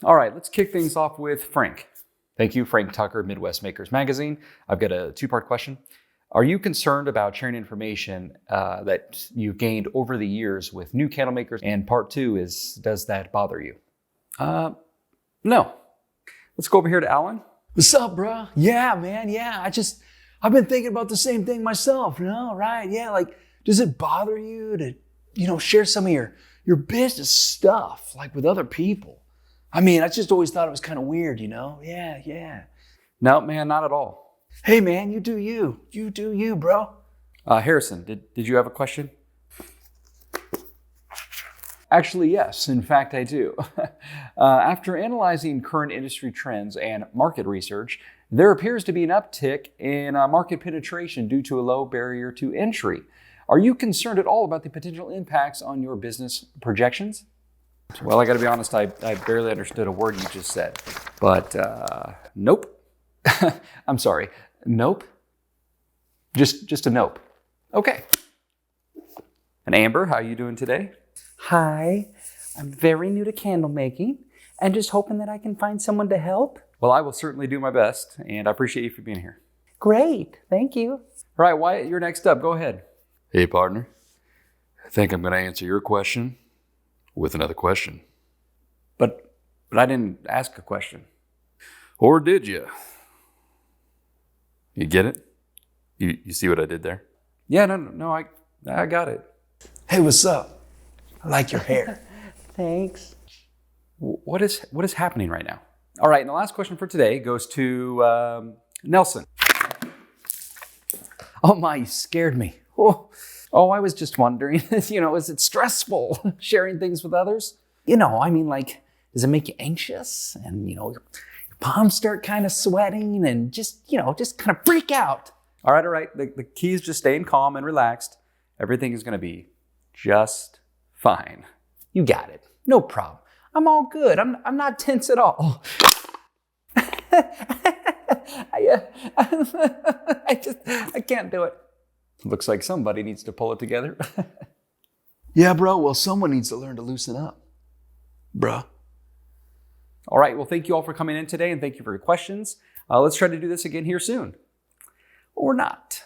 All right, let's kick things off with Frank. Thank you, Frank Tucker, Midwest Makers Magazine. I've got a two-part question. Are you concerned about sharing information that you've gained over the years with new candle makers? And part two is, does that bother you? No. Let's go over here to Alan. What's up, bro? Yeah, man. Yeah, I've been thinking about the same thing myself, right? Yeah, like, does it bother you to, share some of your business stuff, like with other people? I mean, I just always thought it was kind of weird, Yeah. No, man, not at all. Hey, man, you do you. You do you, bro. Harrison, did you have a question? Actually, yes. In fact, I do. After analyzing current industry trends and market research, there appears to be an uptick in market penetration due to a low barrier to entry. Are you concerned at all about the potential impacts on your business projections? Well, I got to be honest, I barely understood a word you just said. But nope. I'm sorry. Nope. Just a nope. Okay. And Amber, how are you doing today? Hi, I'm very new to candle making and just hoping that I can find someone to help. Well, I will certainly do my best, and I appreciate you for being here. Great, thank you. All right, Wyatt, you're next up. Go ahead. Hey, partner. I think I'm going to answer your question with another question. But I didn't ask a question. Or did you? You get it? You see what I did there? Yeah, no, I got it. Hey, what's up? I like your hair. Thanks. What is happening right now? All right, and the last question for today goes to Nelson. Oh my, you scared me. Oh, I was just wondering, is it stressful sharing things with others? Does it make you anxious? And, your palms start kind of sweating and just kind of freak out. All right. The key is just staying calm and relaxed. Everything is going to be just fine. You got it. No problem. I'm all good. I'm not tense at all. I can't do it. Looks like somebody needs to pull it together. Yeah, bro. Well, someone needs to learn to loosen up, bruh. All right. Well, thank you all for coming in today, and thank you for your questions. Let's try to do this again here soon. Or not.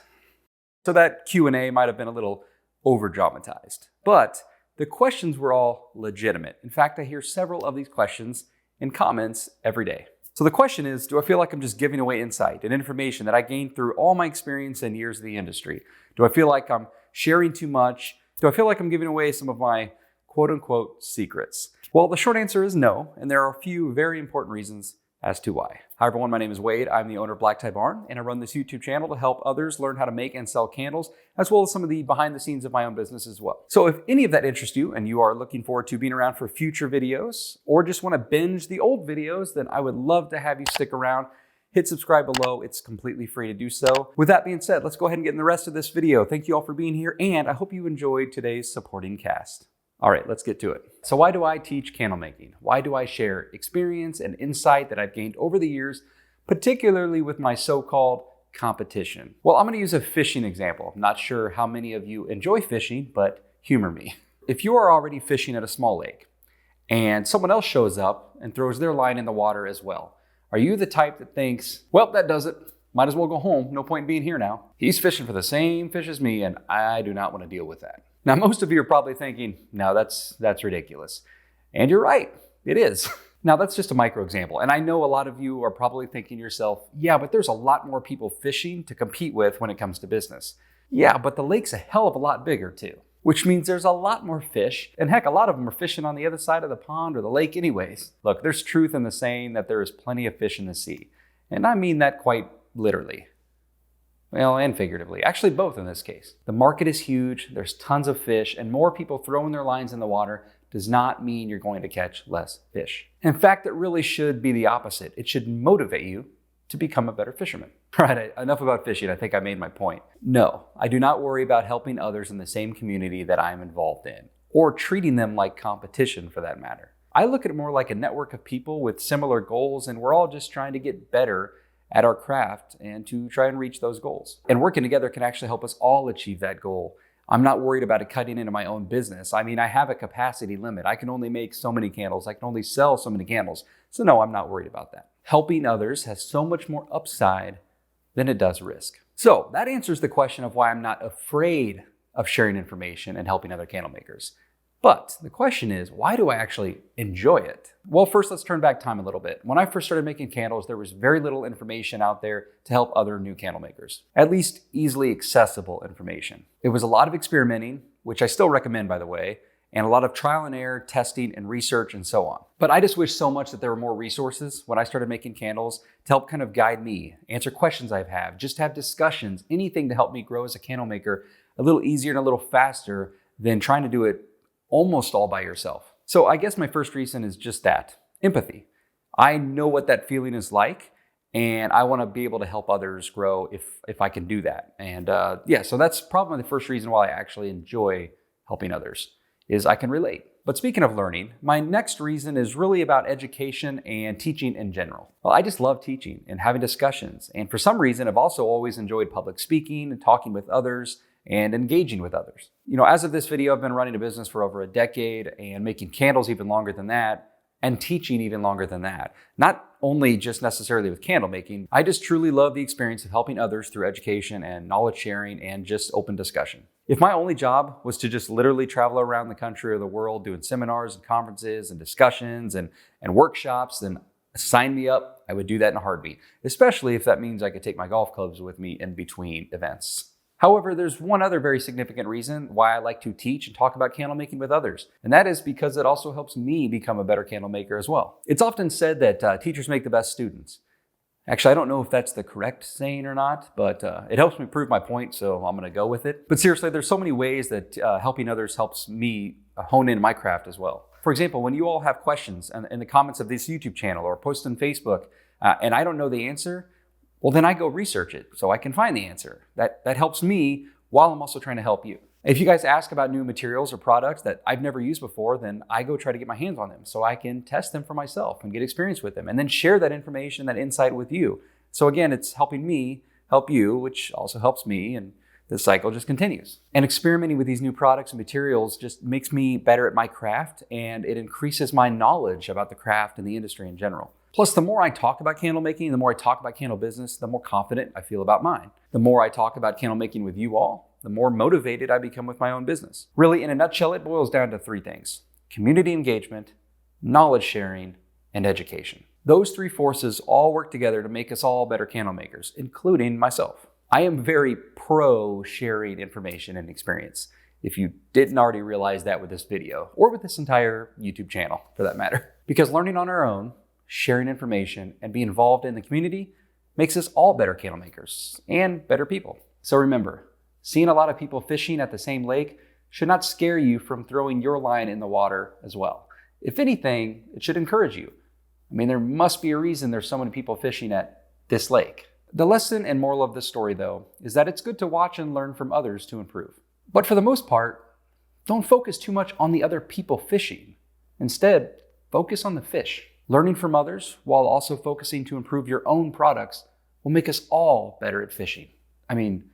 So that Q&A might have been a little over-dramatized, but the questions were all legitimate. In fact, I hear several of these questions in comments every day. So the question is, do I feel like I'm just giving away insight and information that I gained through all my experience and years of the industry? Do I feel like I'm sharing too much? Do I feel like I'm giving away some of my quote-unquote secrets? Well, the short answer is no, and there are a few very important reasons as to why. Hi everyone, my name is Wade. I'm the owner of Black Tie Barn, and I run this YouTube channel to help others learn how to make and sell candles, as well as some of the behind the scenes of my own business as well. So if any of that interests you and you are looking forward to being around for future videos, or just want to binge the old videos, then I would love to have you stick around. Hit subscribe below. It's completely free to do so. With that being said, let's go ahead and get in the rest of this video. Thank you all for being here, and I hope you enjoyed today's supporting cast. All right, let's get to it. So why do I teach candle making? Why do I share experience and insight that I've gained over the years, particularly with my so-called competition? Well, I'm gonna use a fishing example. I'm not sure how many of you enjoy fishing, but humor me. If you are already fishing at a small lake and someone else shows up and throws their line in the water as well, are you the type that thinks, well, that does it. Might as well go home. No point in being here now. He's fishing for the same fish as me, and I do not want to deal with that. Now, most of you are probably thinking, no, that's ridiculous. And you're right, it is. Now, that's just a micro example. And I know a lot of you are probably thinking to yourself, yeah, but there's a lot more people fishing to compete with when it comes to business. Yeah, but the lake's a hell of a lot bigger too, which means there's a lot more fish. And heck, a lot of them are fishing on the other side of the pond or the lake anyways. Look, there's truth in the saying that there is plenty of fish in the sea. And I mean that quite literally. Well, and figuratively. Actually, both in this case. The market is huge, there's tons of fish, and more people throwing their lines in the water does not mean you're going to catch less fish. In fact, it really should be the opposite. It should motivate you to become a better fisherman. All right, enough about fishing. I think I made my point. No, I do not worry about helping others in the same community that I'm involved in, or treating them like competition for that matter. I look at it more like a network of people with similar goals, and we're all just trying to get better at our craft and to try and reach those goals. And working together can actually help us all achieve that goal I'm not worried about it cutting into my own business. I mean, I have a capacity limit. I can only make so many candles. I can only sell so many candles. So no, I'm not worried about that. Helping others has so much more upside than it does risk. So that answers the question of why I'm not afraid of sharing information and helping other candle makers. But the question is, why do I actually enjoy it? Well, first, let's turn back time a little bit. When I first started making candles, there was very little information out there to help other new candle makers, at least easily accessible information. It was a lot of experimenting, which I still recommend, by the way, and a lot of trial and error, testing and research and so on. But I just wish so much that there were more resources when I started making candles to help kind of guide me, answer questions I have, just have discussions, anything to help me grow as a candle maker a little easier and a little faster than trying to do it almost all by yourself. So I guess my first reason is just that, empathy. I know what that feeling is like, and I want to be able to help others grow if I can do that. And so that's probably the first reason why I actually enjoy helping others, is I can relate. But speaking of learning, my next reason is really about education and teaching in general. Well, I just love teaching and having discussions. And for some reason, I've also always enjoyed public speaking and talking with others and engaging with others. As of this video, I've been running a business for over a decade and making candles even longer than that and teaching even longer than that. Not only just necessarily with candle making, I just truly love the experience of helping others through education and knowledge sharing and just open discussion. If my only job was to just literally travel around the country or the world doing seminars and conferences and discussions and workshops, then sign me up. I would do that in a heartbeat, especially if that means I could take my golf clubs with me in between events. However, there's one other very significant reason why I like to teach and talk about candle making with others, and that is because it also helps me become a better candle maker as well. It's often said that teachers make the best students. Actually, I don't know if that's the correct saying or not, but it helps me prove my point, so I'm going to go with it. But seriously, there's so many ways that helping others helps me hone in my craft as well. For example, when you all have questions in the comments of this YouTube channel or post on Facebook, and I don't know the answer, well, then I go research it so I can find the answer. That helps me while I'm also trying to help you. If you guys ask about new materials or products that I've never used before, then I go try to get my hands on them so I can test them for myself and get experience with them and then share that information, that insight with you. So again, it's helping me help you, which also helps me, and the cycle just continues. And experimenting with these new products and materials just makes me better at my craft, and it increases my knowledge about the craft and the industry in general. Plus, the more I talk about candle making, the more I talk about candle business, the more confident I feel about mine. The more I talk about candle making with you all, the more motivated I become with my own business. Really, in a nutshell, it boils down to three things: community engagement, knowledge sharing, and education. Those three forces all work together to make us all better candle makers, including myself. I am very pro sharing information and experience, if you didn't already realize that with this video, or with this entire YouTube channel for that matter. Because learning on our own, sharing information, and being involved in the community makes us all better candle makers and better people. So remember, seeing a lot of people fishing at the same lake should not scare you from throwing your line in the water as well. If anything, it should encourage you. I mean, there must be a reason there's so many people fishing at this lake. The lesson and moral of this story, though, is that it's good to watch and learn from others to improve. But for the most part, don't focus too much on the other people fishing. Instead, focus on the fish. Learning from others while also focusing to improve your own products will make us all better at fishing. I mean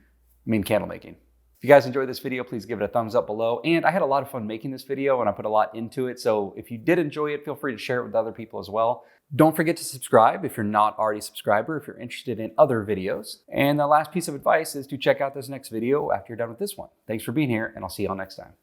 candle making. If you guys enjoyed this video, please give it a thumbs up below. And I had a lot of fun making this video and I put a lot into it. So if you did enjoy it, feel free to share it with other people as well. Don't forget to subscribe if you're not already a subscriber, if you're interested in other videos. And the last piece of advice is to check out this next video after you're done with this one. Thanks for being here, and I'll see you all next time.